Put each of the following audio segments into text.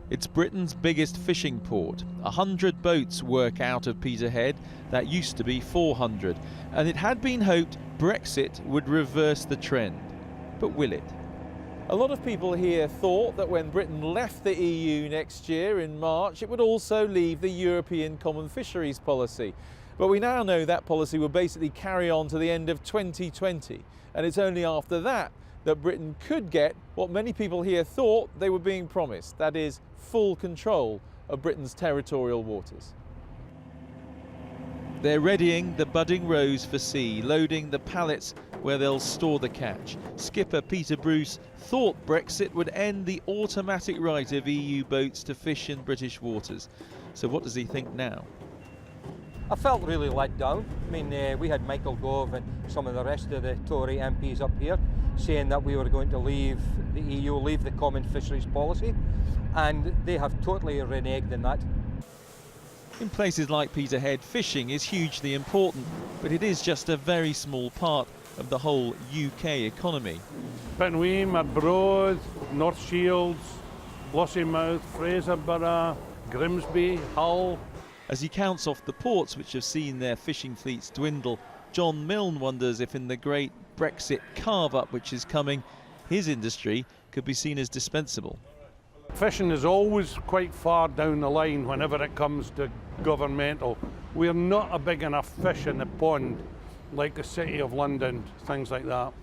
It's Britain's biggest fishing port. 100 boats work out of Peterhead. That used to be 400. And it had been hoped Brexit would reverse the trend. But will it? A lot of people here thought that when Britain left the EU next year in March, it would also leave the European Common Fisheries Policy. But we now know that policy will basically carry on to the end of 2020. And it's only after that that Britain could get what many people here thought they were being promised, that is, full control of Britain's territorial waters. They're readying the budding rows for sea, loading the pallets where they'll store the catch. Skipper Peter Bruce thought Brexit would end the automatic right of EU boats to fish in British waters. So what does he think now? I felt really let down. I mean, we had Michael Gove and some of the rest of the Tory MPs up here saying that we were going to leave the EU, leave the Common Fisheries Policy, and they have totally reneged in that. In places like Peterhead, fishing is hugely important, but it is just a very small part of the whole UK economy. Pittenweem, Arbroath, North Shields, Lossiemouth, Fraserburgh, Grimsby, Hull. As he counts off the ports which have seen their fishing fleets dwindle, John Milne wonders if in the great Brexit carve-up which is coming, his industry could be seen as dispensable. Fishing is always quite far down the line whenever it comes to governmental. We're not a big enough fish in the pond like the City of London, things like that.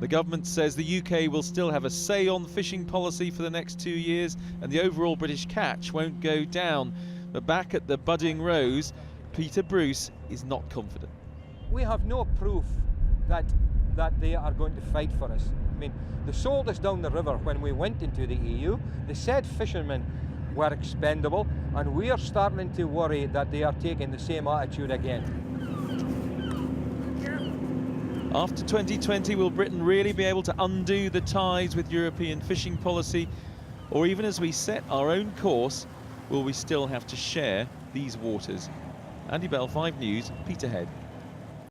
The government says the UK will still have a say on fishing policy for the next 2 years and the overall British catch won't go down. But back at the budding rows, Peter Bruce is not confident. We have no proof that they are going to fight for us. I mean, they sold us down the river when we went into the EU. They said fishermen were expendable, and we are starting to worry that they are taking the same attitude again. After 2020, will Britain really be able to undo the ties with European fishing policy? Or even as we set our own course, will we still have to share these waters? Andy Bell, 5 News, Peterhead.